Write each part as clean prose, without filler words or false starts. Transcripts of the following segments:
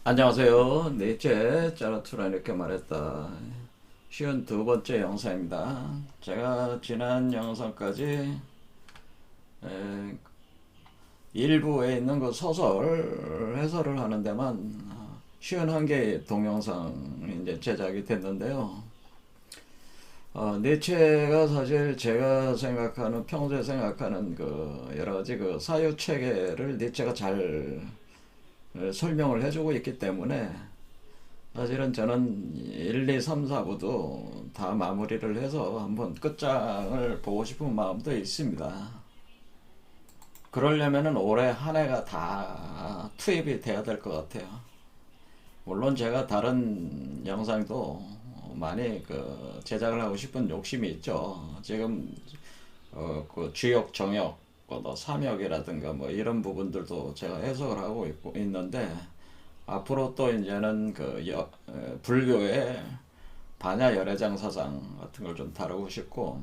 안녕하세요. 넷째 짜라투라 이렇게 말했다. 52번째 영상입니다. 제가 지난 영상까지 에, 일부에 있는 그 소설 해설을 하는 데만 51개의 동영상 이제 제작이 됐는데요. 니체가 사실 제가 생각하는 평소에 생각하는 그 여러 가지 그 사유 체계를 니체가 잘 설명을 해주고 있기 때문에 사실은 저는 1, 2, 3, 4부도 다 마무리를 해서 한번 끝장을 보고 싶은 마음도 있습니다. 그러려면은 올해 한 해가 다 투입이 돼야 될 것 같아요. 물론 제가 다른 영상도 많이 그 제작을 하고 싶은 욕심이 있죠. 지금 그 주역, 정역, 뭐 삼역이라든가 뭐 이런 부분들도 제가 해석을 하고 있는데 앞으로 또 이제는 불교의 반야 열애장 사상 같은 걸 좀 다루고 싶고,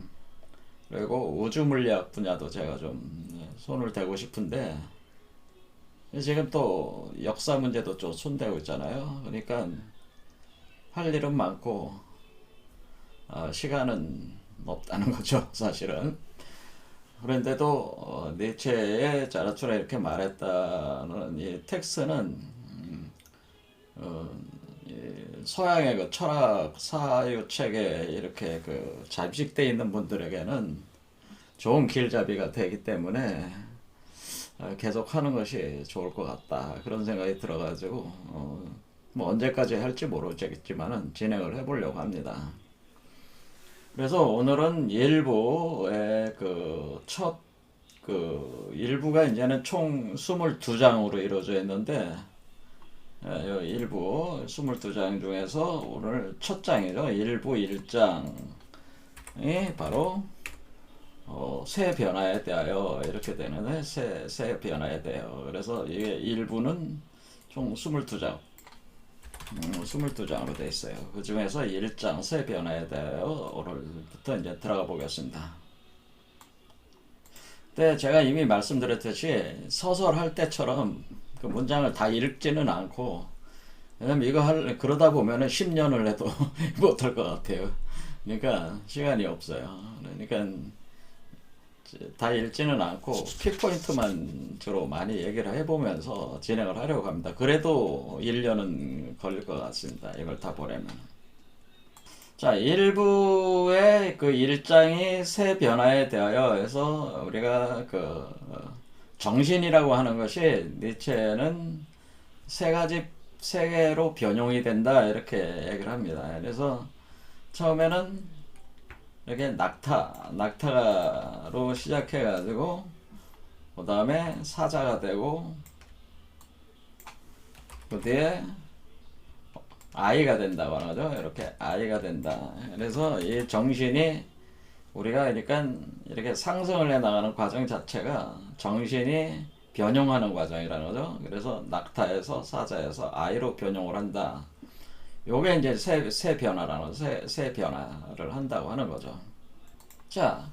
그리고 우주 물리학 분야도 제가 좀 손을 대고 싶은데 지금 또 역사 문제도 좀 손대고 있잖아요. 그러니까 할 일은 많고 시간은 없다는 거죠, 사실은. 그런데도 니체의 자라투라 이렇게 말했다는 이 텍스트는 어, 서양의 그 철학 사유 체계에 이렇게 그 잠식돼 있는 분들에게는 좋은 길잡이가 되기 때문에 계속 하는 것이 좋을 것 같다, 그런 생각이 들어가지고 뭐 언제까지 할지 모르겠지만은 진행을 해보려고 합니다. 그래서 오늘은 일부의 일부가 이제는 총 22장으로 이루어져 있는데, 일부 22장 중에서 오늘 첫 장이죠. 일부 1장이 바로 새 변화에 대하여 이렇게 되는데, 새 변화에 대하여. 그래서 이게 일부는 총 22장, 22장으로 되어 있어요. 그 중에서 1장 새 변화에 대하여 오늘부터 이제 들어가 보겠습니다. 근데 제가 이미 말씀드렸듯이 서설 할 때처럼 그 문장을 다 읽지는 않고, 왜냐면 그러다 보면은 10년을 해도 못할 것 같아요. 그러니까 시간이 없어요. 그러니까 다 읽지는 않고 키포인트만 주로 많이 얘기를 해보면서 진행을 하려고 합니다. 그래도 1년은 걸릴 것 같습니다, 이걸 다 보려면. 자, 1부의 그 1장이 새 변화에 대하여 해서 우리가 정신이라고 하는 것이 니체는 세 개로 변용이 된다, 이렇게 얘기를 합니다. 그래서 처음에는 이렇게 낙타로 시작해가지고 그 다음에 사자가 되고 그 뒤에 아이가 된다고 하는 거죠. 이렇게 아이가 된다. 그래서 이 정신이 우리가 그러니까 이렇게 상승을 해 나가는 과정 자체가 정신이 변용하는 과정이라는 거죠. 그래서 낙타에서 사자에서 아이로 변용을 한다. 요게 이제 새 변화라는 거죠. 새 변화를 한다고 하는 거죠. 자,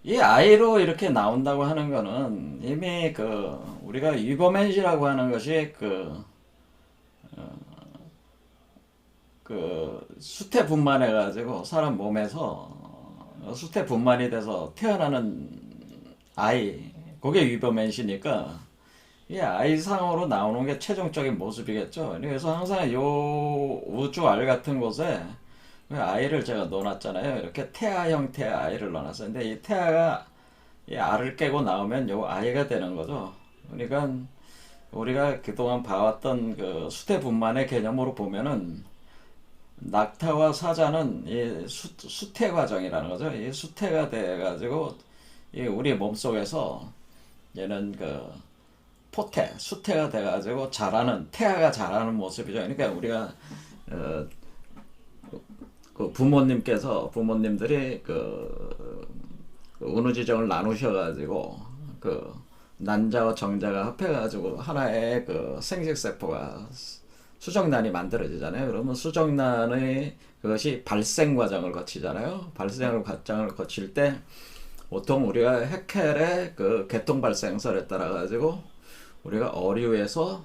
이 아이로 이렇게 나온다고 하는 거는 이미 우리가 유버맨시라고 하는 것이 수태 분만해 가지고 사람 몸에서 수태 분만이 돼서 태어나는 아이, 그게 유버맨시니까 이 아이상으로 나오는 게 최종적인 모습이겠죠. 그래서 항상 요 우주 알 같은 곳에 아이를 제가 넣어놨잖아요. 이렇게 태아 형태의 아이를 넣어놨어요. 근데 이 태아가 이 알을 깨고 나오면 요 아이가 되는 거죠. 그러니까 우리가 그동안 봐왔던 그 수태분만의 개념으로 보면은 낙타와 사자는 이 수태 과정이라는 거죠. 이 수태가 돼가지고 이 우리 몸속에서 얘는 수태가 돼가지고 태아가 자라는 모습이죠. 그러니까 우리가 부모님들이 운우지정을 나누셔가지고 난자와 정자가 합해가지고 하나의 생식세포가 수정란이 만들어지잖아요. 그러면 수정란의 그것이 발생 과정을 거치잖아요. 발생 과정을 거칠 때 보통 우리가 해켈의 개통 발생설에 따라 가지고 우리가 어류에서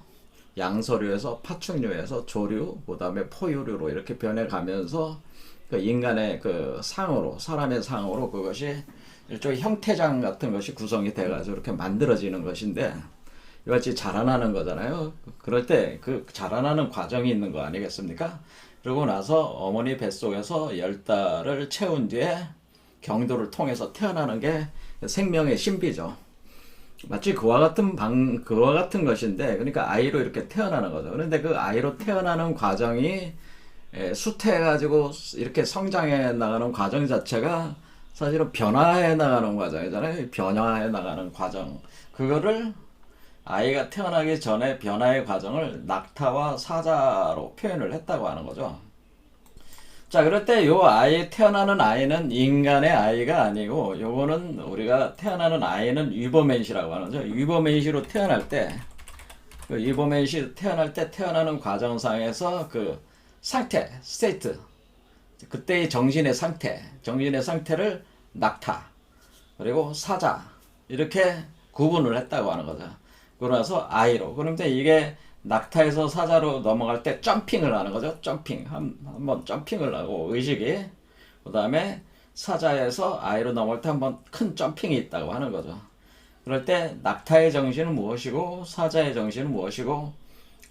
양서류에서 파충류에서 조류, 그 다음에 포유류로 이렇게 변해가면서 그 인간의 그 상으로, 사람의 상으로 그것이 일종의 형태장 같은 것이 구성이 돼가지고 이렇게 만들어지는 것인데, 이같이 자라나는 거잖아요. 그럴 때 그 자라나는 과정이 있는 거 아니겠습니까? 그러고 나서 어머니 뱃속에서 10달을 채운 뒤에 경도를 통해서 태어나는 게 생명의 신비죠. 마치 그와 같은 것인데, 그러니까 아이로 이렇게 태어나는 거죠. 그런데 그 아이로 태어나는 과정이 수태해가지고 이렇게 성장해 나가는 과정 자체가 사실은 변화해 나가는 과정이잖아요. 변화해 나가는 과정. 그거를 아이가 태어나기 전에 변화의 과정을 낙타와 사자로 표현을 했다고 하는 거죠. 자, 그럴 때 요 아이, 태어나는 아이는 인간의 아이가 아니고, 요거는 우리가 태어나는 아이는 위버맨시라고 하는 거죠. 위버맨시로 태어날 때, 그 위버맨시 태어날 때 태어나는 과정상에서 그 상태, 스테이트, 그때의 정신의 상태를 낙타, 그리고 사자, 이렇게 구분을 했다고 하는 거죠. 그러고 나서 아이로. 그런데 이게 낙타에서 사자로 넘어갈 때 점핑을 하는 거죠. 점핑. 한번 점핑을 하고, 의식이. 그 다음에 사자에서 아이로 넘어갈 때 한번 큰 점핑이 있다고 하는 거죠. 그럴 때 낙타의 정신은 무엇이고, 사자의 정신은 무엇이고,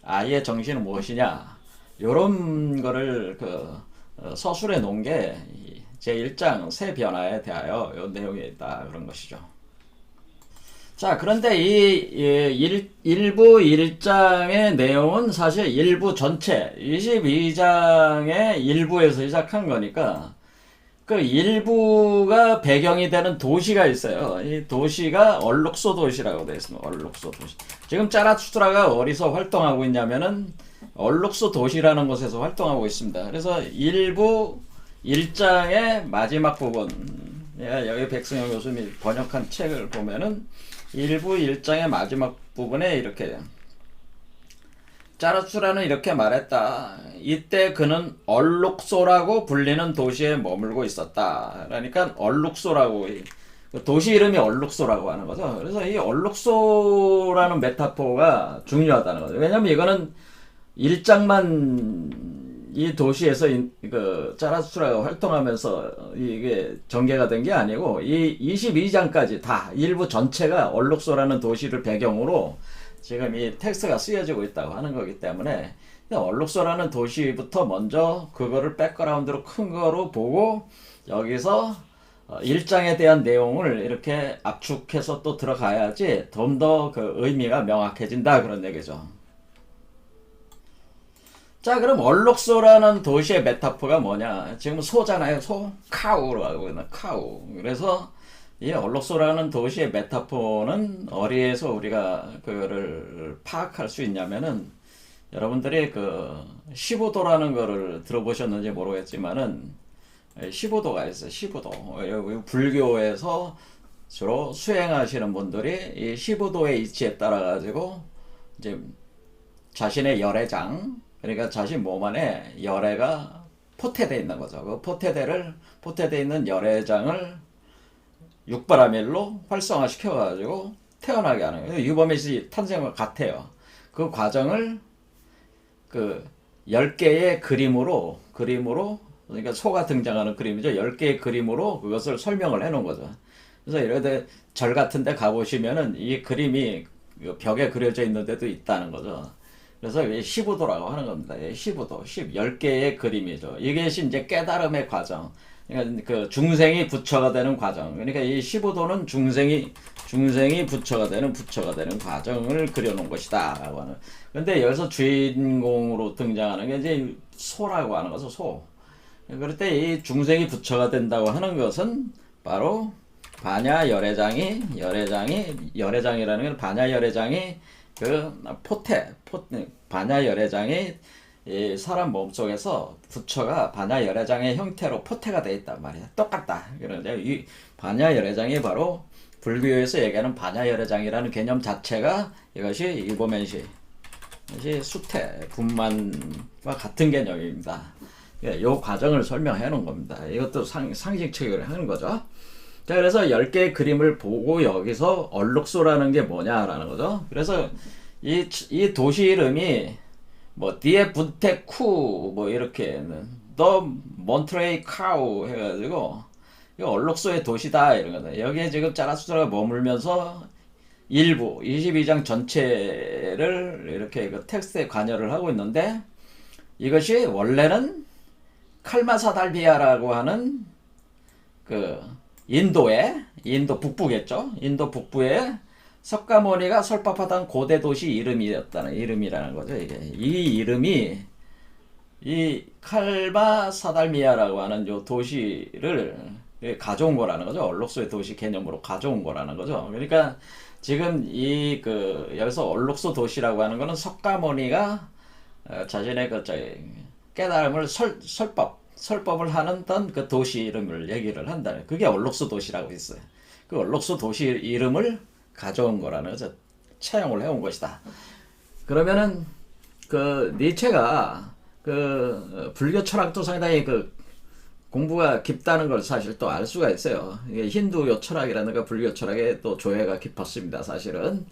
아이의 정신은 무엇이냐. 요런 거를 서술해 놓은 게 제1장 새 변화에 대하여 요 내용이 있다. 그런 것이죠. 자, 그런데 일부 1장의 내용은 사실 일부 전체, 22장의 일부에서 시작한 거니까, 그 일부가 배경이 되는 도시가 있어요. 이 도시가 얼룩소 도시라고 되어 있습니다. 얼룩소 도시. 지금 짜라투트라가 어디서 활동하고 있냐면은, 얼룩소 도시라는 곳에서 활동하고 있습니다. 그래서 일부 1장의 마지막 부분, 여기 백승영 교수님이 번역한 책을 보면은, 일부 1장의 마지막 부분에 이렇게 짜라투라는 이렇게 말했다. 이때 그는 얼룩소라고 불리는 도시에 머물고 있었다. 그러니까 얼룩소라고, 도시 이름이 얼룩소라고 하는 거죠. 그래서 이 얼룩소라는 메타포가 중요하다는 거죠. 왜냐면 이거는 1장만 이 도시에서 그 짜라투라가 활동하면서 이게 전개가 된 게 아니고, 이 22장까지 다 일부 전체가 얼룩소라는 도시를 배경으로 지금 이 텍스트가 쓰여지고 있다고 하는 거기 때문에, 얼룩소라는 도시부터 먼저 그거를 백그라운드로 큰 거로 보고, 여기서 1장에 대한 내용을 이렇게 압축해서 또 들어가야지 좀 더 그 의미가 명확해진다, 그런 얘기죠. 자, 그럼 얼룩소라는 도시의 메타포가 뭐냐? 지금 소잖아요. 소? 카우로 하고 있는 카우. 그래서 이 얼룩소라는 도시의 메타포는 어디에서 우리가 그거를 파악할 수 있냐면은, 여러분들이 그 15도라는 거를 들어보셨는지 모르겠지만은, 15도가 있어요. 15도. 불교에서 주로 수행하시는 분들이 이 15도의 이치에 따라 가지고 이제 자신의 열애장, 그러니까 자신 몸 안에 열애가 포태되어 있는 거죠. 그 포태되어 있는 열애장을 육바라밀로 활성화시켜가지고 태어나게 하는 거예요. 유버메시 탄생과 같아요. 그 과정을 그 10개의 그림으로, 그러니까 소가 등장하는 그림이죠. 10개의 그림으로 그것을 설명을 해 놓은 거죠. 그래서 이런데 절 같은 데 가보시면은 이 그림이 벽에 그려져 있는 데도 있다는 거죠. 그래서 15도라고 하는 겁니다. 15도, 10개의 그림이죠. 이것이 이제 깨달음의 과정. 그러니까 그 중생이 부처가 되는 과정. 그러니까 이 15도는 중생이 부처가 되는 과정을 그려놓은 것이다. 라고 하는. 근데 여기서 주인공으로 등장하는 게 이제 소라고 하는 거죠. 소. 그럴 때 이 중생이 부처가 된다고 하는 것은 바로 열애장이라는 건 열애장이 그 반야 열애장이 이 사람 몸속에서 부처가 반야 열애장의 형태로 포태가 되어 있단 말이야. 똑같다. 그런데 이 반야 열애장이 바로 불교에서 얘기하는 반야 열애장이라는 개념 자체가 이것이 일보면시, 이것이 수태, 분만과 같은 개념입니다. 이 과정을 설명해 놓은 겁니다. 이것도 상식 체계를 하는 거죠. 자, 그래서 10개의 그림을 보고 여기서 얼룩소라는 게 뭐냐라는 거죠. 그래서 이 도시 이름이 뭐 디에 분테쿠 뭐 이렇게는 더 몬트레이 카우 해가지고 이거 얼룩소의 도시다 이런 거다. 여기에 지금 짜라수라가 머물면서 일부 22장 전체를 이렇게 그 텍스트에 관여를 하고 있는데 이것이 원래는 칼마사달비아라고 하는 그 인도 북부겠죠. 인도 북부에 석가모니가 설법하던 고대 도시 이름이라는 거죠. 이게 이 이름이 이 칼마사달미아라고 하는 요 도시를 가져온 거라는 거죠. 얼룩소의 도시 개념으로 가져온 거라는 거죠. 그러니까 지금 이 그 여기서 얼룩소 도시라고 하는 거는 석가모니가 자신의 그 깨달음을 설법을 하는 그 도시 이름을 얘기를 한다는 그게 얼룩소 도시라고 있어요. 그 얼룩소 도시 이름을 가져온 거라는 거죠. 차용을 해온 것이다. 그러면은 그 니체가 그 불교 철학도 상당히 그 공부가 깊다는 걸 사실 또 알 수가 있어요. 이게 힌두교 철학이라든가 불교 철학에 또 조예가 깊었습니다, 사실은.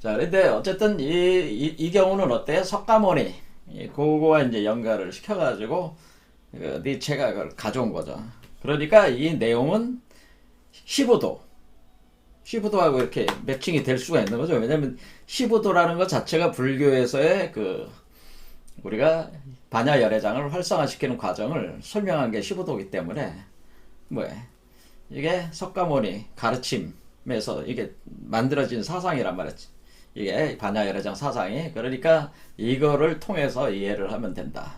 자, 그런데 어쨌든 이 경우는 어때요? 석가모니 그거와 이제 연결을 시켜가지고 그 니체가 그걸 가져온 거죠. 그러니까 이 내용은 시부도하고 이렇게 매칭이 될 수가 있는 거죠. 왜냐면 시부도라는 것 자체가 불교에서의 그 우리가 반야 열애장을 활성화시키는 과정을 설명한 게 시부도이기 때문에 이게 석가모니 가르침에서 이게 만들어진 사상이란 말이지. 이게 반야 열애장 사상이. 그러니까 이거를 통해서 이해를 하면 된다.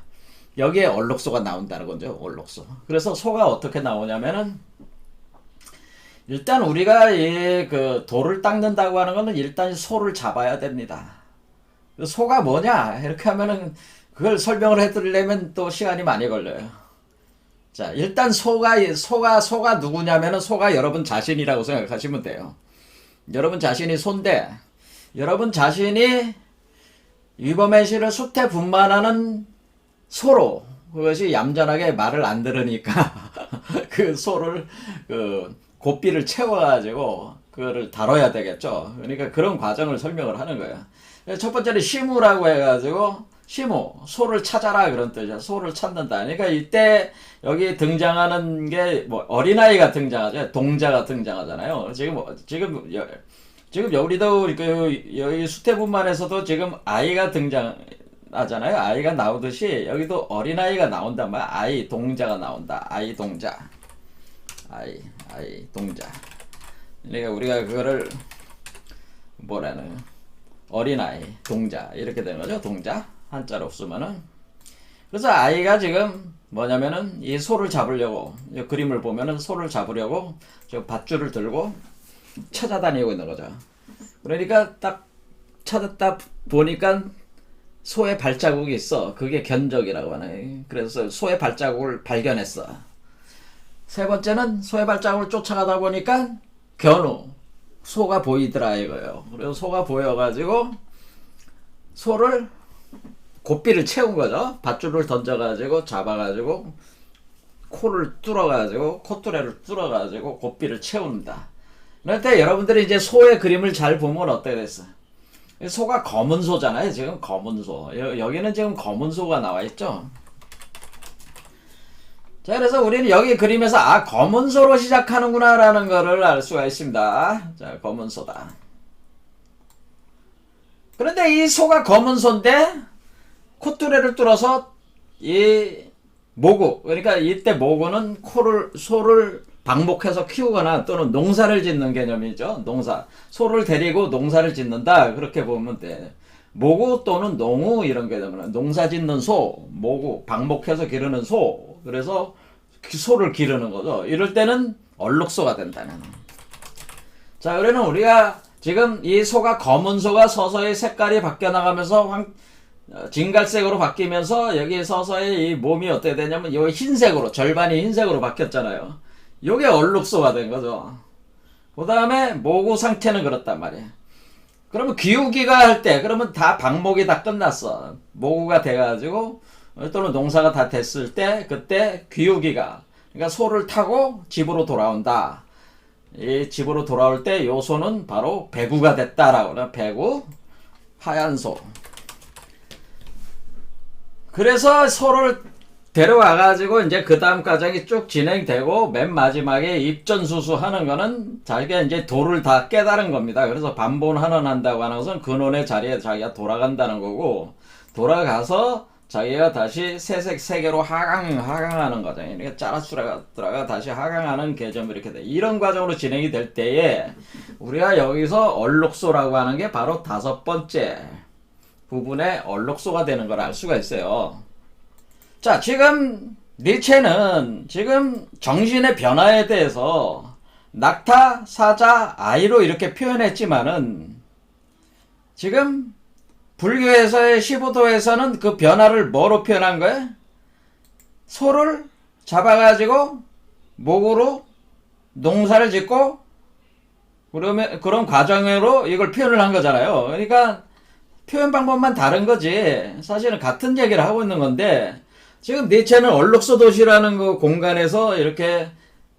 여기에 얼룩소가 나온다는 거죠. 얼룩소. 그래서 소가 어떻게 나오냐면은 일단 우리가 이 그 돌을 닦는다고 하는 거는 일단 소를 잡아야 됩니다. 소가 뭐냐 이렇게 하면은 그걸 설명을 해드리려면 또 시간이 많이 걸려요. 자, 일단 소가 누구냐면은 소가 여러분 자신이라고 생각하시면 돼요. 여러분 자신이 소인데 여러분 자신이 위법의식을 수태분만하는 소로 그것이 얌전하게 말을 안 들으니까 그 소를 그 고삐를 채워가지고 그거를 다뤄야 되겠죠. 그러니까 그런 과정을 설명을 하는 거예요. 첫 번째는 시무라고 해가지고 시무 소를 찾아라 그런 뜻이야. 소를 찾는다. 그러니까 이때 여기 등장하는 게 뭐 어린아이가 등장하죠. 동자가 등장하잖아요. 지금 우리도 여기 수태분만에서도 지금 아이가 등장하잖아요. 아이가 나오듯이 여기도 어린아이가 나온단 말이야. 아이 동자가 나온다. 아이 동자. 아이 동자. 그러니까 우리가 그거를 뭐라는 어린아이 동자 이렇게 되는 거죠. 동자 한자로 쓰면은. 그래서 아이가 지금 뭐냐면은 이 소를 잡으려고 이 그림을 보면은 소를 잡으려고 저 밧줄을 들고 찾아다니고 있는 거죠. 그러니까 딱 찾았다 보니까 소의 발자국이 있어. 그게 견적이라고 하네. 그래서 소의 발자국을 발견했어. 세 번째는 소의 발자국을 쫓아가다 보니까 견우 소가 보이더라 이거예요. 그래서 소가 보여가지고 소를 고삐를 채운 거죠. 밧줄을 던져가지고 잡아가지고 코를 뚫어가지고 콧뚜레를 뚫어가지고 고삐를 채운다. 그런데 여러분들이 이제 소의 그림을 잘 보면 어떻게 됐어? 소가 검은 소잖아요. 지금 검은 소. 여기는 지금 검은 소가 나와 있죠. 자, 그래서 우리는 여기 그림에서 검은 소로 시작하는구나 라는 거를 알 수가 있습니다. 자, 검은 소다. 그런데 이 소가 검은 소인데 콧뚜레를 뚫어서 이 모구, 그러니까 이때 모구는 소를 방목해서 키우거나 또는 농사를 짓는 개념이죠. 농사. 소를 데리고 농사를 짓는다. 그렇게 보면 돼. 모구 또는 농우 이런 개념은 농사 짓는 소, 모구, 방목해서 기르는 소. 그래서 소를 기르는 거죠. 이럴 때는 얼룩소가 된다는. 자, 그러면 우리가 지금 이 소가 검은 소가 서서히 색깔이 바뀌어 나가면서 진갈색으로 바뀌면서 여기 서서히 이 몸이 어떻게 되냐면 이 흰색으로 절반이 흰색으로 바뀌었잖아요. 요게 얼룩소가 된 거죠. 그 다음에 모구 상태는 그렇단 말이에요. 그러면 기우기가 할 때 그러면 다 방목이 다 끝났어. 모구가 돼가지고 또는 농사가 다 됐을 때 그때 기우기가 그러니까 소를 타고 집으로 돌아온다. 이 집으로 돌아올 때 요 소는 바로 배구가 됐다라고 그래. 배구 하얀 소. 그래서 소를 데려와가지고 이제 그 다음 과정이 쭉 진행되고 맨 마지막에 입전수수 하는 거는 자기가 이제 도를 다 깨달은 겁니다. 그래서 반본환원한다고 하는 것은 근원의 자리에 자기가 돌아간다는 거고, 돌아가서 자기가 다시 새색 세계로 하강하는 과정. 이렇게 짜라쓰라가 다시 하강하는 개념이 이렇게 돼. 이런 과정으로 진행이 될 때에 우리가 여기서 얼룩소라고 하는 게 바로 다섯 번째 부분의 얼룩소가 되는 걸 알 수가 있어요. 자, 지금 니체는 지금 정신의 변화에 대해서 낙타, 사자, 아이로 이렇게 표현했지만은 지금 불교에서의 15도에서는 그 변화를 뭐로 표현한 거예요? 소를 잡아가지고 목으로 농사를 짓고 그러면 그런 과정으로 이걸 표현을 한 거잖아요. 그러니까 표현 방법만 다른 거지 사실은 같은 얘기를 하고 있는 건데, 지금 니체는 얼룩소 도시라는 그 공간에서 이렇게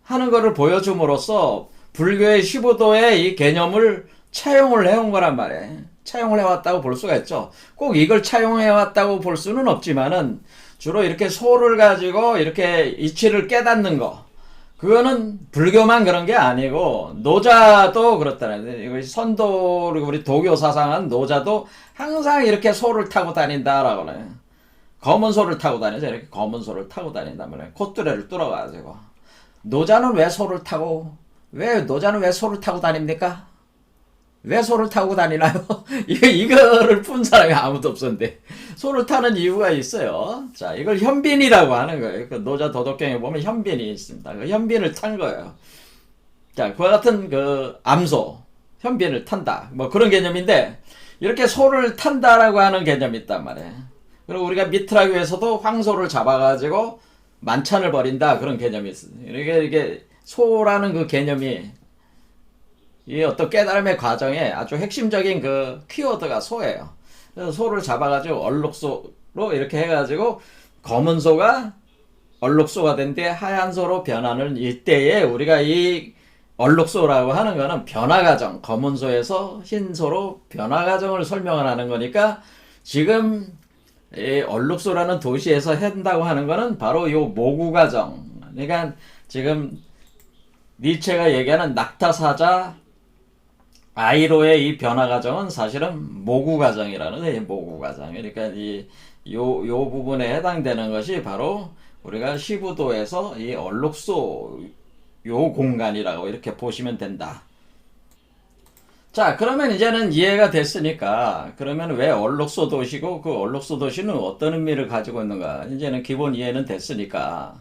하는 거를 보여줌으로써 불교의 15도의 이 개념을 차용을 해온 거란 말이에요. 차용을 해왔다고 볼 수가 있죠. 꼭 이걸 차용해왔다고 볼 수는 없지만은 주로 이렇게 소를 가지고 이렇게 이치를 깨닫는 거, 그거는 불교만 그런 게 아니고 노자도 그렇다는, 선도 우리 도교 사상한 노자도 항상 이렇게 소를 타고 다닌다라고 해요. 검은 소를 타고 다니죠. 이렇게 검은 소를 타고 다닌단 말이에요. 콧뚜레를 뚫어가지고. 노자는 왜 소를 타고, 노자는 왜 소를 타고 다닙니까? 왜 소를 타고 다니나요? 이거를 푼 사람이 아무도 없었는데. 소를 타는 이유가 있어요. 자, 이걸 현빈이라고 하는 거예요. 그 노자 도덕경에 보면 현빈이 있습니다. 그 현빈을 탄 거예요. 자, 그와 같은 그 암소, 현빈을 탄다. 뭐 그런 개념인데, 이렇게 소를 탄다라고 하는 개념이 있단 말이에요. 그리고 우리가 미트라교에서도 황소를 잡아가지고 만찬을 벌인다, 그런 개념이 있어요. 이게 소라는 그 개념이 이 어떤 깨달음의 과정에 아주 핵심적인 그 키워드가 소예요. 그래서 소를 잡아가지고 얼룩소로 이렇게 해가지고 검은 소가 얼룩소가 된 뒤에 하얀 소로 변하는 이때에 우리가 이 얼룩소라고 하는 거는 변화 과정, 검은 소에서 흰 소로 변화 과정을 설명을 하는 거니까, 지금 이 얼룩소라는 도시에서 한다고 하는 거는 바로 요 모구 과정. 그러니까 지금 니체가 얘기하는 낙타사자 아이로의 이 변화 과정은 사실은 모구 과정이라는 거예요. 모구 과정. 그러니까 요 부분에 해당되는 것이 바로 우리가 시부도에서 이 얼룩소 요 공간이라고 이렇게 보시면 된다. 자, 그러면 이제는 이해가 됐으니까, 그러면 왜 얼룩소 도시고 그 얼룩소 도시는 어떤 의미를 가지고 있는가, 이제는 기본 이해는 됐으니까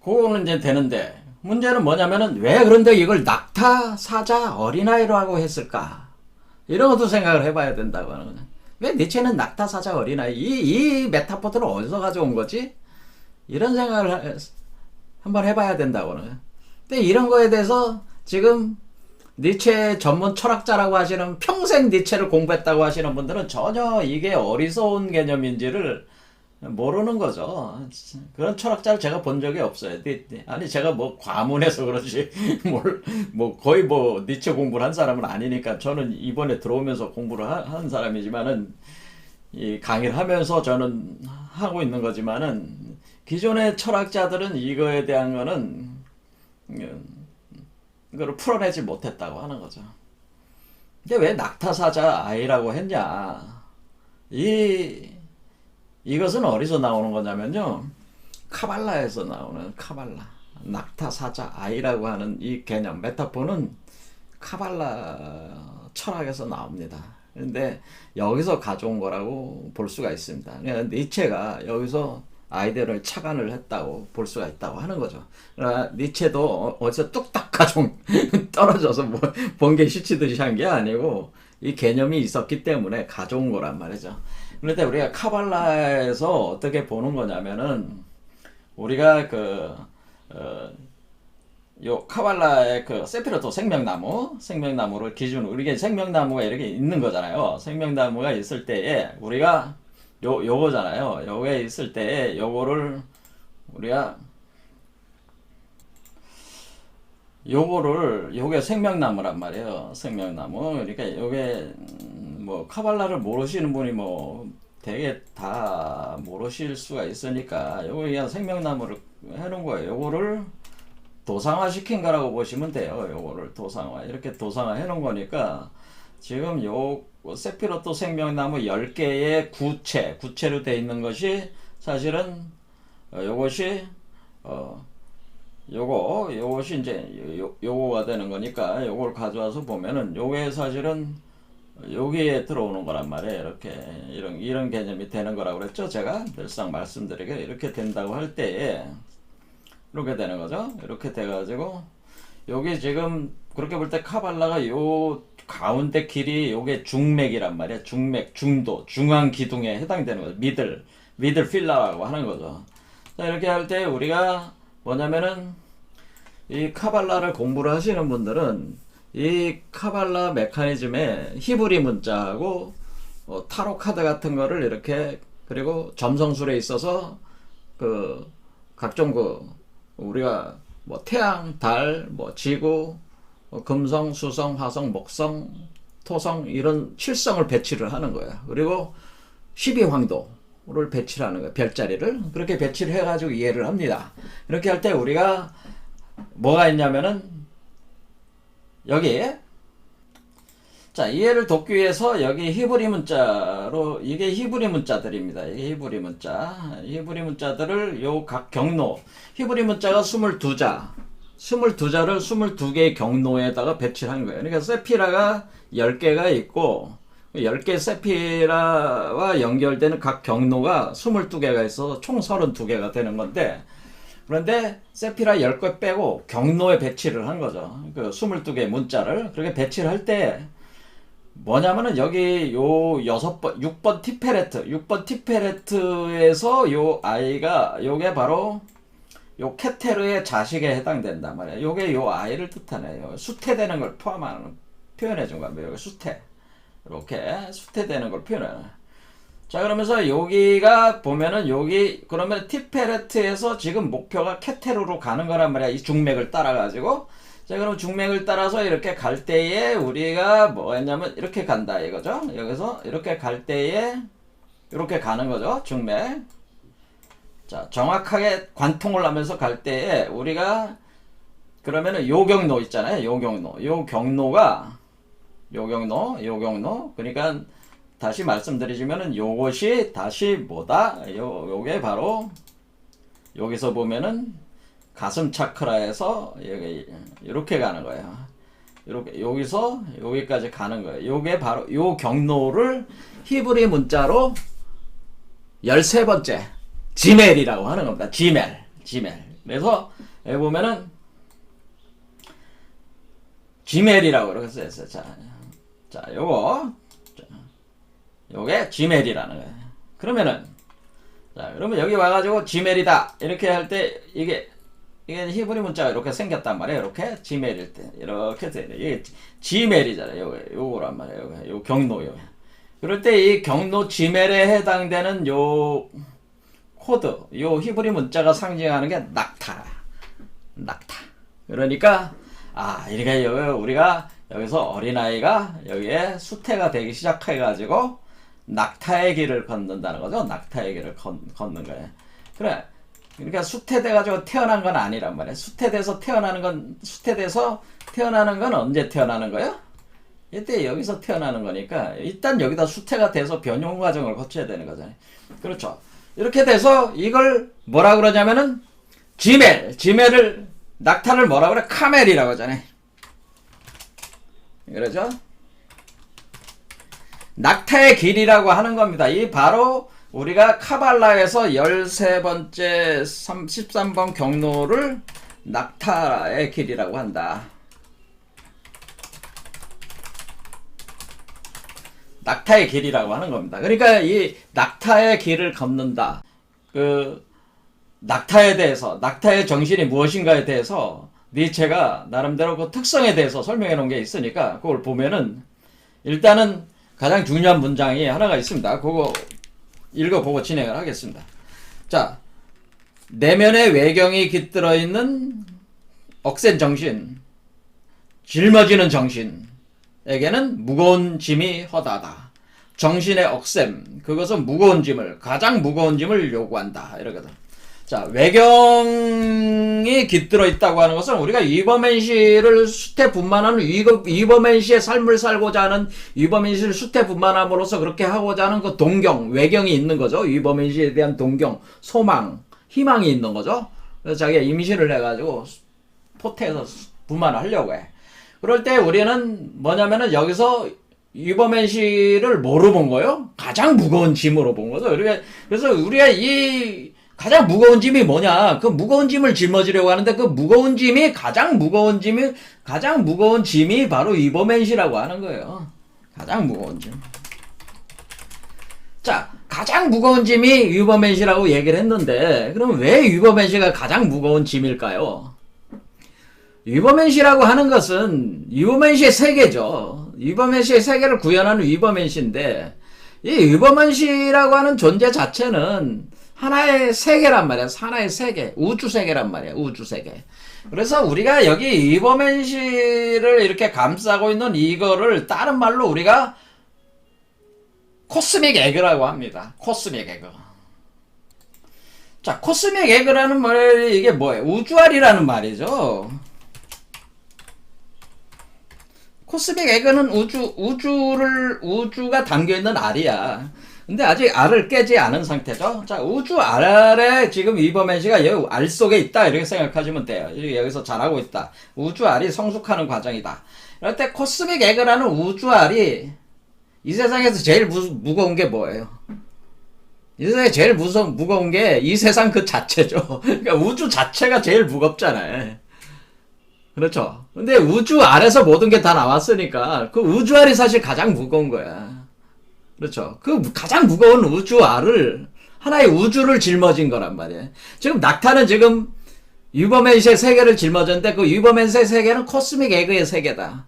그거는 이제 되는데, 문제는 뭐냐면은 왜 그런데 이걸 낙타, 사자, 어린아이로 하고 했을까, 이런 것도 생각을 해봐야 된다고 하는 거냐. 왜 니체는 낙타, 사자, 어린아이, 이 메타포트를 어디서 가져온 거지? 이런 생각을 한번 해봐야 된다고 하는 거야. 근데 이런 거에 대해서 지금 니체 전문 철학자라고 하시는, 평생 니체를 공부했다고 하시는 분들은 전혀 이게 어리석은 개념인지를 모르는 거죠. 그런 철학자를 제가 본 적이 없어요. 아니, 제가 뭐 과문해서 그러지 뭐 거의 뭐 니체 공부를 한 사람은 아니니까, 저는 이번에 들어오면서 공부를 한 사람이지만은 이 강의를 하면서 저는 하고 있는 거지만은, 기존의 철학자들은 이거에 대한 거는 이거를 풀어내지 못했다고 하는 거죠. 근데 왜 낙타사자 아이라고 했냐? 이것은 어디서 나오는 거냐면요, 카발라에서 나오는, 카발라 낙타사자 아이라고 하는 이 개념, 메타포는 카발라 철학에서 나옵니다. 근데 여기서 가져온 거라고 볼 수가 있습니다. 니체가 여기서 아이디어를 착안을 했다고 볼 수가 있다고 하는 거죠. 그러나 니체도 어디서 뚝딱 가져온 떨어져서 뭐 번개 시치듯이 한 게 아니고 이 개념이 있었기 때문에 가져온 거란 말이죠. 그런데 우리가 카발라에서 어떻게 보는 거냐면은, 우리가 요 카발라의 그 세피로토 생명나무를 기준으로, 우리가 생명나무가 이렇게 있는 거잖아요. 생명나무가 있을 때에 우리가 요거잖아요. 요게 있을 때에 요거를 우리가 요게 생명나무란 말이에요. 생명나무. 그러니까 요게 뭐 카발라를 모르시는 분이 뭐 되게 다 모르실 수가 있으니까 요거 그냥 생명나무를 해놓은 거예요. 요거를 도상화 시킨 거라고 보시면 돼요. 요거를 도상화 이렇게 도상화 해놓은 거니까 지금 요 세피로토 생명나무 10개의 구체로 되어 있는 것이 사실은 요것이 요것이 이제 요거가 되는 거니까 요걸 가져와서 보면은 요게 사실은 여기에 들어오는 거란 말이에요. 이렇게 이런 개념이 되는 거라고 그랬죠. 제가 늘상 말씀드리게 이렇게 된다고 할 때에 이렇게 되는 거죠. 이렇게 돼가지고 여기 지금 그렇게 볼 때 카발라가 요 가운데 길이 요게 중맥이란 말이야. 중맥, 중도, 중앙 기둥에 해당되는 거죠. 미들 필라라고 하는 거죠. 자, 이렇게 할 때 우리가 뭐냐면은 이 카발라를 공부를 하시는 분들은 이 카발라 메커니즘의 히브리 문자하고 타로 카드 같은 거를 이렇게 그리고 점성술에 있어서 그 각종 우리가 뭐 태양, 달, 뭐 지구, 금성, 수성, 화성, 목성, 토성 이런 7성을 배치를 하는 거야. 그리고 12황도를 배치를 하는 거야. 별자리를 그렇게 배치를 해가지고 이해를 합니다. 이렇게 할 때 우리가 뭐가 있냐면은 여기 자 이해를 돕기 위해서 여기 히브리 문자로 이게 히브리 문자들입니다. 이게 히브리 문자들을 요 각 경로 히브리 문자가 22자를 22개의 경로에다가 배치를 하는 거예요. 그러니까 세피라가 10개가 있고 10개 세피라와 연결되는 각 경로가 22개가 있어서 총 32개가 되는 건데 그런데 세피라 10개 빼고 경로에 배치를 한 거죠. 그 22개 문자를 그렇게 배치를 할 때 뭐냐면은 여기 요 6번 티페레트에서 요 아이가 요게 바로 요 케테르의 자식에 해당된단 말이에요. 요게 요 아이를 뜻하네요. 수태되는 걸 표현해 준 겁니다. 여기 수태. 이렇게 수태되는 걸 표현해. 자, 그러면서 여기가 보면은 여기 그러면 티페레트에서 지금 목표가 케테르로 가는 거란 말이야. 이 중맥을 따라 가지고. 자, 그럼 중맥을 따라서 이렇게 갈 때에 우리가 뭐 했냐면 이렇게 간다 이거죠. 여기서 이렇게 갈 때에 이렇게 가는 거죠. 중맥. 자, 정확하게 관통을 하면서 갈 때에 우리가 그러면은 요 경로 있잖아요. 요 경로가 요 경로. 그러니까 다시 말씀드리자면은 요것이 다시 뭐다? 요게 바로 여기서 보면은 가슴 차크라에서 여기 이렇게 가는 거예요. 이렇게 여기서 여기까지 가는 거예요. 요게 바로 요 경로를 히브리 문자로 13번째 지멜이라고 하는 겁니다. 지멜. 그래서 여기 보면은 지멜이라고 이렇게 써있어요. 자, 요게 지멜이라는 거예요. 그러면은 자, 그러면 여기 와가지고 지멜이다 이렇게 할 때 이게 히브리 문자가 이렇게 생겼단 말이에요. 이렇게 지멜일 때 이렇게 돼. 이게 지멜이잖아요. 요거란 말이에요. 요 경로요. 그럴 때 이 경로 지멜에 해당되는 요 코드, 요 히브리 문자가 상징하는 게 낙타. 그러니까 이렇게 우리가 여기서 어린아이가 여기에 수태가 되기 시작해가지고 낙타의 길을 걷는다는 거죠. 낙타의 길을 걷는 거예요. 그래. 그러니까 수태돼가지고 태어난 건 아니란 말이에요. 수태돼서 태어나는 건 언제 태어나는 거예요? 이때 여기서 태어나는 거니까 일단 여기다 수태가 돼서 변형 과정을 거쳐야 되는 거잖아요. 그렇죠. 이렇게 돼서 이걸 뭐라 그러냐면은 지멜을 낙타를 뭐라 그래? 카멜이라고 하잖아요. 그러죠? 낙타의 길이라고 하는 겁니다. 이 바로 우리가 카발라에서 13번째 13번 경로를 낙타의 길이라고 한다. 낙타의 길이라고 하는 겁니다. 그러니까 이 낙타의 길을 걷는다. 낙타의 정신이 무엇인가에 대해서 니체가 나름대로 그 특성에 대해서 설명해 놓은 게 있으니까 그걸 보면은 일단은 가장 중요한 문장이 하나가 있습니다. 그거 읽어보고 진행을 하겠습니다. 자, 내면의 외경이 깃들어 있는 억센 정신, 짊어지는 정신에게는 무거운 짐이 허다하다. 정신의 억셈, 그것은 무거운 짐을, 가장 무거운 짐을 요구한다. 이러거든. 자, 외경이 깃들어 있다고 하는 것은 우리가 이버맨 씨를 수태분만하는, 이버맨 씨의 삶을 살고자 하는, 이버맨 씨를 수태분만함으로써 그렇게 하고자 하는 그 동경, 외경이 있는 거죠. 이버맨 씨에 대한 동경, 소망, 희망이 있는 거죠. 그래서 자기가 임신을 해가지고 포태에서 분만을 하려고 해. 그럴 때 우리는 뭐냐면은 여기서 이버맨 씨를 뭐로 본 거예요? 가장 무거운 짐으로 본 거죠. 그래서 우리가 이 가장 무거운 짐이 뭐냐? 그 무거운 짐을 짊어지려고 하는데 그 무거운 짐이 가장 무거운 짐이 바로 이버맨 씨라고 하는 거예요. 가장 무거운 짐. 자, 가장 무거운 짐이 이버맨 씨라고 얘기를 했는데 그럼 왜 이버맨 씨가 가장 무거운 짐일까요? 이버맨 씨라고 하는 것은 이버맨 씨의 세계죠. 이버맨 씨의 세계를 구현하는 이버맨 씨인데 이 이버맨 씨라고 하는 존재 자체는 하나의 세계란 말이야. 하나의 세계. 우주 세계란 말이야. 우주 세계. 그래서 우리가 여기 이버맨 씨를 이렇게 감싸고 있는 이거를 다른 말로 우리가 코스믹 에그라고 합니다. 코스믹 에그. 자, 코스믹 에그라는 말이 이게 뭐예요? 우주알이라는 말이죠. 코스믹 에그는 우주가 담겨있는 알이야. 근데 아직 알을 깨지 않은 상태죠. 자, 우주 알에 지금 이버맨 씨가 여기 알 속에 있다. 이렇게 생각하시면 돼요. 여기서 자라고 있다. 우주 알이 성숙하는 과정이다. 이럴 때 코스믹 에그라는 우주 알이 이 세상에서 제일 무거운 게 뭐예요? 이 세상에 제일 무거운 게 이 세상 그 자체죠. 그러니까 우주 자체가 제일 무겁잖아요. 그렇죠. 근데 우주 알에서 모든 게 다 나왔으니까 그 우주 알이 사실 가장 무거운 거야. 그렇죠. 그 가장 무거운 우주 알을 하나의 우주를 짊어진 거란 말이에요. 지금 낙타는 지금 이버맨 씨의 세계를 짊어졌는데 그 이버맨 씨의 세계는 코스믹 에그의 세계다.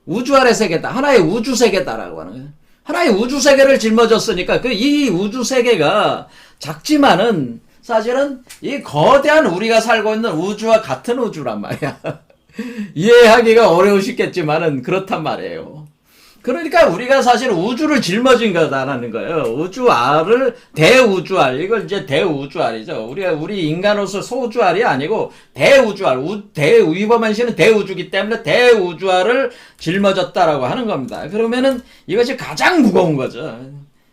우주 알의 세계다. 하나의 우주 세계다라고 하는 거예요. 하나의 우주 세계를 짊어졌으니까 이 우주 세계가 작지만은 사실은 이 거대한 우리가 살고 있는 우주와 같은 우주란 말이야. 이해하기가 어려우시겠지만은 그렇단 말이에요. 그러니까 우리가 사실 우주를 짊어진 거다라는 거예요. 우주알을 대우주알, 이걸 이제 대우주알이죠. 우리 인간으로서 소주알이 아니고 대우주알, 이버맨 씨는 대우주기 때문에 대우주알을 짊어졌다라고 하는 겁니다. 그러면은 이것이 가장 무거운 거죠.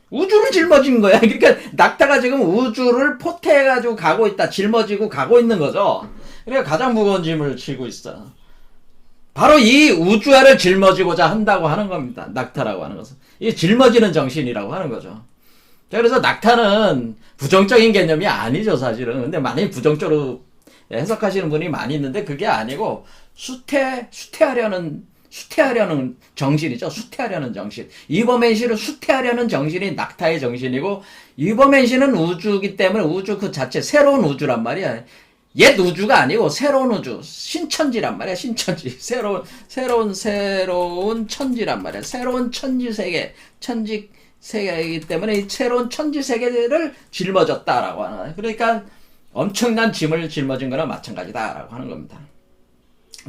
우주를 짊어진 거야. 그러니까 낙타가 지금 우주를 포태해가지고 가고 있다, 짊어지고 가고 있는 거죠. 그러니까 가장 무거운 짐을 지고 있어. 바로 이 우주알을 짊어지고자 한다고 하는 겁니다. 낙타라고 하는 것은. 이 짊어지는 정신이라고 하는 거죠. 자, 그래서 낙타는 부정적인 개념이 아니죠, 사실은. 근데 많이 부정적으로 해석하시는 분이 많이 있는데 그게 아니고 수태하려는 정신이죠. 수태하려는 정신. 이버맨 씨를 수태하려는 정신이 낙타의 정신이고 이버맨 씨는 우주이기 때문에 우주 그 자체 새로운 우주란 말이야. 옛 우주가 아니고 새로운 우주, 신천지란 말이야. 신천지, 새로운 천지란 말이야. 새로운 천지 세계이기 때문에 이 새로운 천지 세계를 짊어졌다라고 하는 거야. 그러니까 엄청난 짐을 짊어진 거나 마찬가지다라고 하는 겁니다.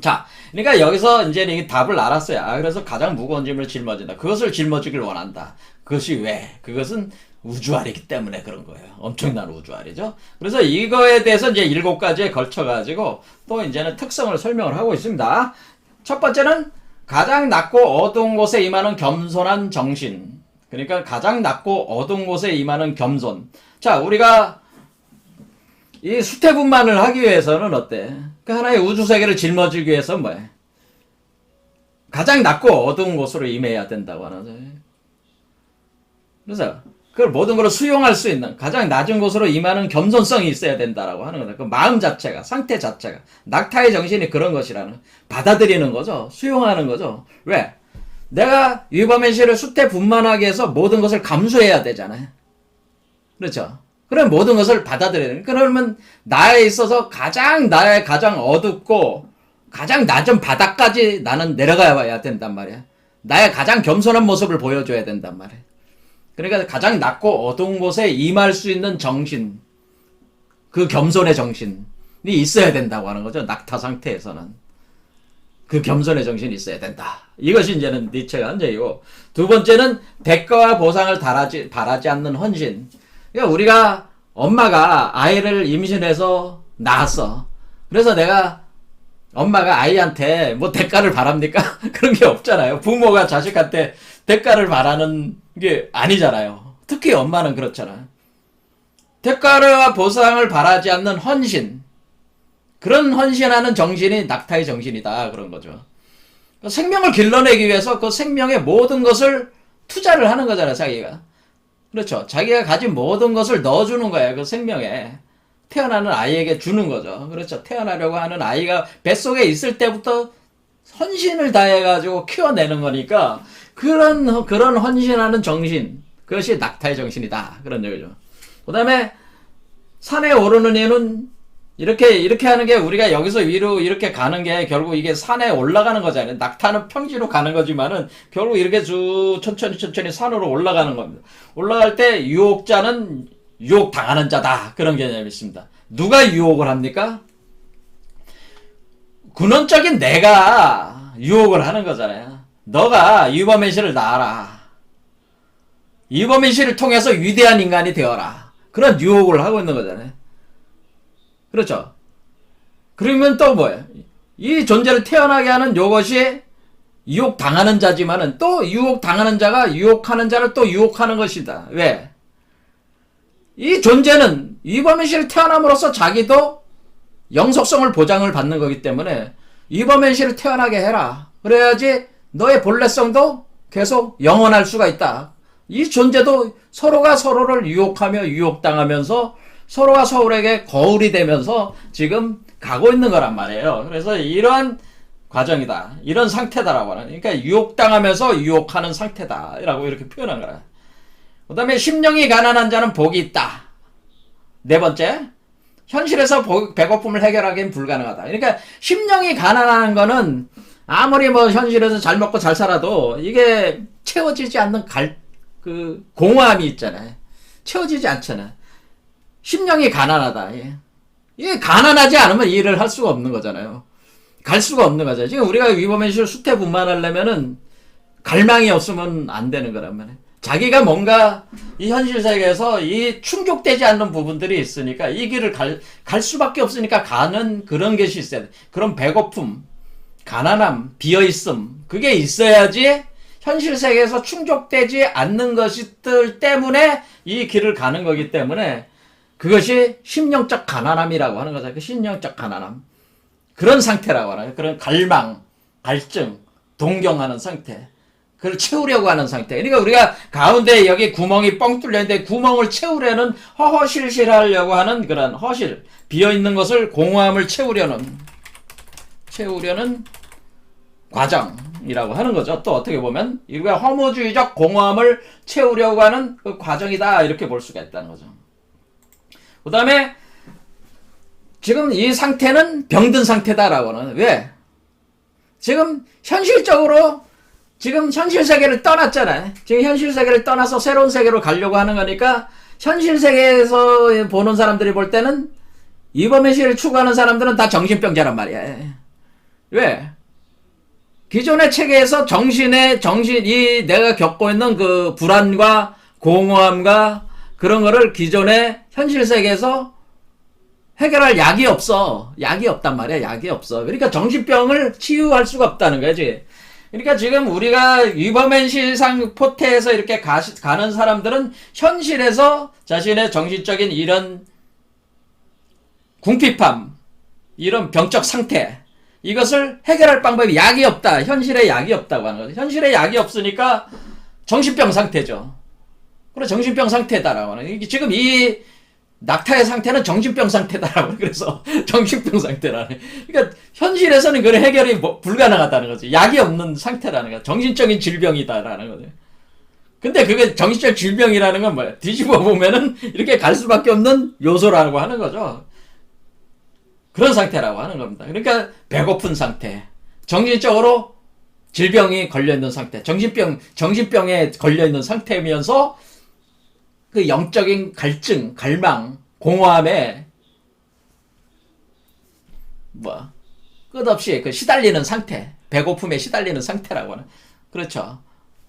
자, 그러니까 여기서 이제 이 답을 알았어요. 그래서 가장 무거운 짐을 짊어진다. 그것을 짊어지길 원한다. 그것이 왜? 그것은 우주알이기 때문에 그런 거예요. 엄청난 우주알이죠. 그래서 이거에 대해서 이제 7가지에 걸쳐가지고 또 이제는 특성을 설명을 하고 있습니다. 첫 번째는 가장 낮고 어두운 곳에 임하는 겸손한 정신. 그러니까 가장 낮고 어두운 곳에 임하는 겸손. 자, 우리가 이 수태분만을 하기 위해서는 어때? 그 하나의 우주세계를 짊어지기 위해서 뭐야? 가장 낮고 어두운 곳으로 임해야 된다고 하는 거죠. 그래서 그걸 모든 걸 수용할 수 있는 가장 낮은 곳으로 임하는 겸손성이 있어야 된다라고 하는 거다. 그 마음 자체가, 상태 자체가. 낙타의 정신이 그런 것이라는, 받아들이는 거죠. 수용하는 거죠. 왜? 내가 이버맨 씨를 수태분만하게 해서 모든 것을 감수해야 되잖아요. 그렇죠? 그럼 모든 것을 받아들여야 돼. 그러면 나에 있어서 나의 가장 어둡고 가장 낮은 바닥까지 나는 내려가 봐야 된단 말이야. 나의 가장 겸손한 모습을 보여줘야 된단 말이야. 그러니까 가장 낮고 어두운 곳에 임할 수 있는 정신, 그 겸손의 정신이 있어야 된다고 하는 거죠. 낙타 상태에서는. 그 겸손의 정신이 있어야 된다. 이것이 이제는 니체가 한 얘기고, 두 번째는 대가와 보상을 바라지 않는 헌신. 그러니까 우리가 엄마가 아이를 임신해서 낳았어. 그래서 내가 엄마가 아이한테 뭐 대가를 바랍니까? 그런 게 없잖아요. 부모가 자식한테 대가를 바라는 게 아니잖아요. 특히 엄마는 그렇잖아요. 대가와 보상을 바라지 않는 헌신. 그런 헌신하는 정신이 낙타의 정신이다. 그런 거죠. 생명을 길러내기 위해서 그 생명의 모든 것을 투자를 하는 거잖아요. 자기가. 그렇죠. 자기가 가진 모든 것을 넣어주는 거예요. 그 생명에. 태어나는 아이에게 주는 거죠. 그렇죠. 태어나려고 하는 아이가 뱃속에 있을 때부터 헌신을 다해가지고 키워내는 거니까 그런 헌신하는 정신. 그것이 낙타의 정신이다. 그런 얘기죠. 그 다음에 산에 오르는 이유는 이렇게 하는 게 우리가 여기서 위로 이렇게 가는 게 결국 이게 산에 올라가는 거잖아요. 낙타는 평지로 가는 거지만은 결국 이렇게 쭉 천천히 산으로 올라가는 겁니다. 올라갈 때 유혹자는 유혹 당하는 자다. 그런 개념이 있습니다. 누가 유혹을 합니까? 근원적인 내가 유혹을 하는 거잖아요. 너가 유범민 씨를 낳아라. 유범민 씨를 통해서 위대한 인간이 되어라. 그런 유혹을 하고 있는 거잖아요. 그렇죠. 그러면 또 뭐예요? 이 존재를 태어나게 하는 요것이 유혹 당하는 자지만은 또 유혹 당하는 자가 유혹하는 자를 또 유혹하는 것이다. 왜? 이 존재는 이범희 씨를 태어남으로써 자기도 영속성을 보장을 받는 거기 때문에 이범희 씨를 태어나게 해라. 그래야지 너의 본래성도 계속 영원할 수가 있다. 이 존재도 서로가 서로를 유혹하며 유혹당하면서 서로가 서로에게 거울이 되면서 지금 가고 있는 거란 말이에요. 그래서 이러한 과정이다. 이런 상태다라고 하는. 그러니까 유혹당하면서 유혹하는 상태다라고 이렇게 표현한 거라. 그 다음에 심령이 가난한 자는 복이 있다. 네 번째, 현실에서 배고픔을 해결하기엔 불가능하다. 그러니까 심령이 가난한 거는 아무리 뭐 현실에서 잘 먹고 잘 살아도 이게 채워지지 않는 공허함이 있잖아요. 채워지지 않잖아. 심령이 가난하다. 이게 가난하지 않으면 일을 할 수가 없는 거잖아요. 갈 수가 없는 거잖아요. 지금 우리가 위범현실 수태분만하려면은 갈망이 없으면 안 되는 거란 말이에요. 자기가 뭔가 이 현실 세계에서 이 충족되지 않는 부분들이 있으니까 이 길을 갈 수밖에 없으니까 가는 그런 것이 있어야 돼. 그런 배고픔, 가난함, 비어있음, 그게 있어야지 현실 세계에서 충족되지 않는 것들 때문에 이 길을 가는 거기 때문에 그것이 심령적 가난함이라고 하는 거죠. 그 심령적 가난함. 그런 상태라고 하나요? 그런 갈망, 갈증, 동경하는 상태. 그걸 채우려고 하는 상태. 그러니까 우리가 가운데 여기 구멍이 뻥 뚫려있는데 구멍을 채우려는 허허실실하려고 하는 그런 허실. 비어있는 것을 공허함을 채우려는 과정이라고 하는 거죠. 또 어떻게 보면 이게 허무주의적 공허함을 채우려고 하는 그 과정이다. 이렇게 볼 수가 있다는 거죠. 그 다음에 지금 이 상태는 병든 상태다라고 하는. 왜? 지금 현실적으로 지금 현실 세계를 떠났잖아요. 지금 현실 세계를 떠나서 새로운 세계로 가려고 하는 거니까 현실 세계에서 보는 사람들이 볼 때는 이범현 씨를 추구하는 사람들은 다 정신병자란 말이야. 왜? 기존의 체계에서 이 내가 겪고 있는 그 불안과 공허함과 그런 거를 기존의 현실 세계에서 해결할 약이 없어. 약이 없단 말이야. 약이 없어. 그러니까 정신병을 치유할 수가 없다는 거지. 그러니까 지금 우리가 위범현실상 포태에서 이렇게 가는 사람들은 현실에서 자신의 정신적인 이런 궁핍함, 이런 병적 상태, 이것을 해결할 방법이 약이 없다. 현실에 약이 없다고 하는 거죠. 현실에 약이 없으니까 정신병 상태죠. 그래, 정신병 상태다라고 하는. 지금 이 낙타의 상태는 정신병 상태다라고. 그래서 정신병 상태라는. 그러니까 현실에서는 그 해결이 불가능하다는 거지. 약이 없는 상태라는 거야. 정신적인 질병이다라는 거죠. 근데 그게 정신적 질병이라는 건 뭐야? 뒤집어 보면은 이렇게 갈 수밖에 없는 요소라고 하는 거죠. 그런 상태라고 하는 겁니다. 그러니까 배고픈 상태, 정신적으로 질병이 걸려있는 상태, 정신병에 걸려있는 상태면서 그 영적인 갈증, 갈망, 공허함에 끝없이 그 시달리는 상태. 배고픔에 시달리는 상태라고 하는. 그렇죠.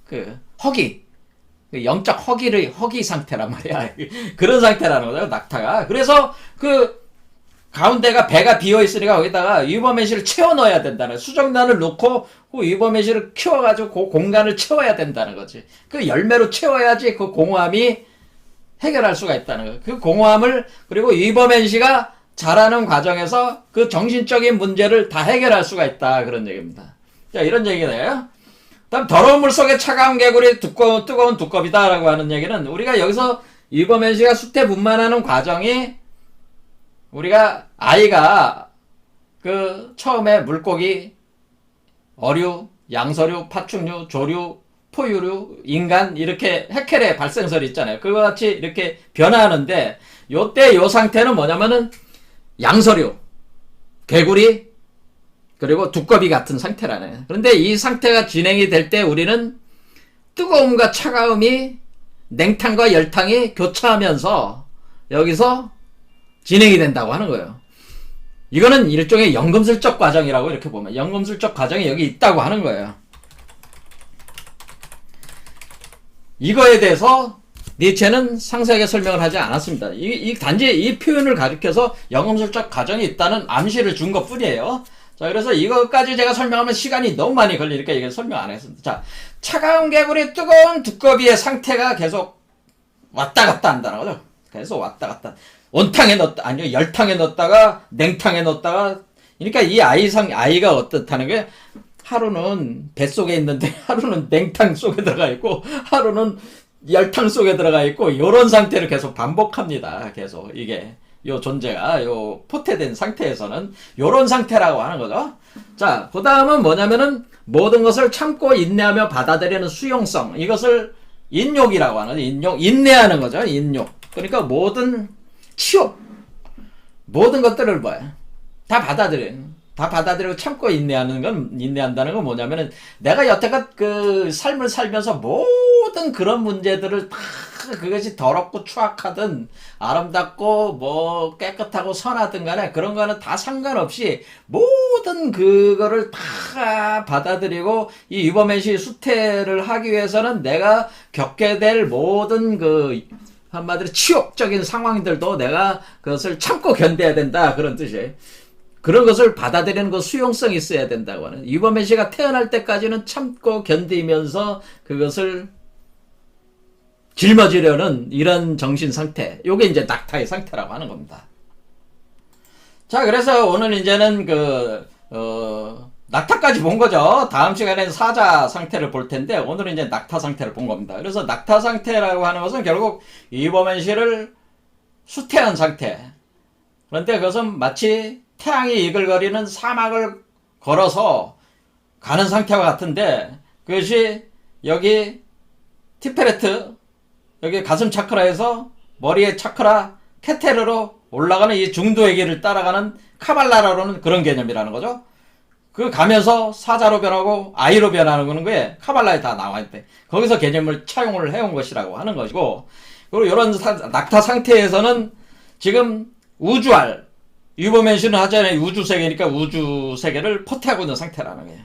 그 허기, 그 영적 허기 상태란 말이야. 그런 상태라는 거죠, 낙타가. 그래서 그 가운데가 배가 비어 있으니까 거기다가 유버메시를 채워 넣어야 된다는, 수정란을 놓고 그 유버메시를 키워가지고 그 공간을 채워야 된다는 거지. 그 열매로 채워야지 그 공허함이 해결할 수가 있다는 거예요. 그 공허함을, 그리고 유버메시가 자라는 과정에서 그 정신적인 문제를 다 해결할 수가 있다, 그런 얘기입니다. 자, 이런 얘기네요. 다음, 더러운 물 속에 차가운 개구리, 뜨거운 두꺼비다라고 하는 얘기는, 우리가 여기서 유버메시가 수태 분만하는 과정이, 우리가 아이가 그 처음에 물고기, 어류, 양서류, 파충류, 조류, 포유류, 인간, 이렇게 해켈의 발생설이 있잖아요. 그와 같이 이렇게 변화하는데, 요때 요 상태는 뭐냐면은 양서류, 개구리, 그리고 두꺼비 같은 상태라네. 그런데 이 상태가 진행이 될 때 우리는 뜨거움과 차가움이, 냉탕과 열탕이 교차하면서 여기서 진행이 된다고 하는 거예요. 이거는 일종의 연금술적 과정이라고 이렇게 보면, 연금술적 과정이 여기 있다고 하는 거예요. 이거에 대해서 니체는 상세하게 설명을 하지 않았습니다. 단지 이 표현을 가리켜서 연금술적 과정이 있다는 암시를 준 것 뿐이에요. 자, 그래서 이것까지 제가 설명하면 시간이 너무 많이 걸리니까 이게 설명 안 하겠습니다. 자, 차가운 개구리, 뜨거운 두꺼비의 상태가 계속 왔다 갔다 한다는 거죠. 계속 왔다 갔다. 온탕에 넣었다, 아니요, 열탕에 넣었다가, 냉탕에 넣었다가, 그러니까 이 아이가 어떻다는 게, 하루는 뱃속에 있는데, 하루는 냉탕 속에 들어가 있고, 하루는 열탕 속에 들어가 있고, 요런 상태를 계속 반복합니다. 계속, 이게. 요 존재가, 요 포태된 상태에서는, 요런 상태라고 하는 거죠. 자, 그 다음은 뭐냐면은, 모든 것을 참고 인내하며 받아들이는 수용성. 이것을 인욕이라고 하는, 인내하는 거죠. 인욕. 그러니까 모든 치욕, 모든 것들을 뭐야, 다 받아들이고 참고 인내한다는 건 뭐냐면은, 내가 여태껏 그 삶을 살면서 모든 그런 문제들을 다, 그것이 더럽고 추악하든 아름답고 뭐 깨끗하고 선하든 간에 그런 거는 다 상관없이 모든 그거를 다 받아들이고, 이 유버메시 수태를 하기 위해서는 내가 겪게 될 모든 그 한마디로 치욕적인 상황들도 내가 그것을 참고 견뎌야 된다, 그런 뜻이에요. 그런 것을 받아들이는 그 수용성이 있어야 된다고 하는. 유버메시가 태어날 때까지는 참고 견디면서 그것을 짊어지려는 이런 정신 상태, 요게 이제 낙타의 상태라고 하는 겁니다. 자, 그래서 오늘 이제는 낙타까지 본 거죠. 다음 시간에는 사자 상태를 볼 텐데, 오늘은 이제 낙타 상태를 본 겁니다. 그래서 낙타 상태라고 하는 것은 결국 유버메시를 수태한 상태. 그런데 그것은 마치 태양이 이글거리는 사막을 걸어서 가는 상태와 같은데, 그것이 여기 티페레트, 여기 가슴 차크라에서 머리의 차크라 케테르로 올라가는 이 중도의 길을 따라가는 카발라라로는 그런 개념이라는 거죠. 그 가면서 사자로 변하고 아이로 변하는 거에 카발라에 다 나와 있대. 거기서 개념을 차용을 해온 것이라고 하는 것이고, 그리고 이런 낙타 상태에서는 지금 우주알, 유버맨시는 하잖아요. 우주세계니까 우주세계를 포태하고 있는 상태라는 거예요.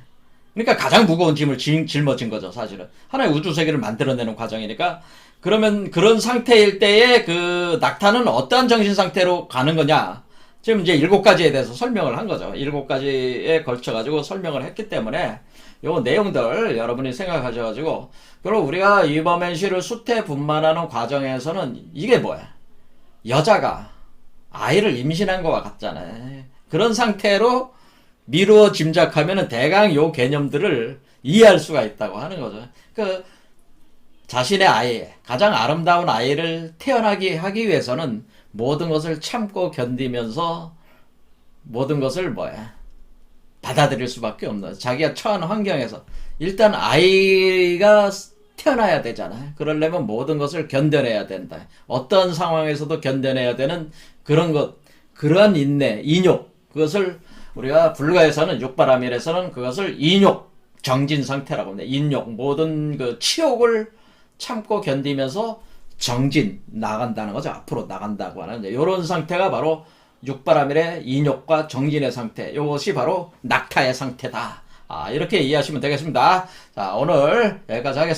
그러니까 가장 무거운 짐을 짊어진 거죠, 사실은. 하나의 우주세계를 만들어내는 과정이니까. 그러면 그런 상태일 때에 그 낙타는 어떠한 정신 상태로 가는 거냐? 지금 이제 7가지에 대해서 설명을 한 거죠. 7가지에 걸쳐가지고 설명을 했기 때문에 요 내용들 여러분이 생각하셔가지고, 그리고 우리가 유버맨시를 수태 분만하는 과정에서는 이게 뭐야? 여자가 아이를 임신한 것과 같잖아요. 그런 상태로 미루어 짐작하면 대강 요 개념들을 이해할 수가 있다고 하는 거죠. 그 자신의 아이, 가장 아름다운 아이를 태어나게 하기 위해서는 모든 것을 참고 견디면서 모든 것을 뭐야, 받아들일 수밖에 없는, 자기가 처한 환경에서 일단 아이가 태어나야 되잖아요. 그러려면 모든 것을 견뎌내야 된다. 어떤 상황에서도 견뎌내야 되는 그런 것, 그러한 인내, 인욕, 그것을 우리가 불가에서는, 육바라밀에서는 그것을 인욕 정진 상태라고 합니다. 인욕, 모든 그 치욕을 참고 견디면서 정진, 나간다는 거죠. 앞으로 나간다고 하는 이런 상태가 바로 육바라밀의 인욕과 정진의 상태, 이것이 바로 낙타의 상태다 이렇게 이해하시면 되겠습니다. 자, 오늘 여기까지 하겠습니다.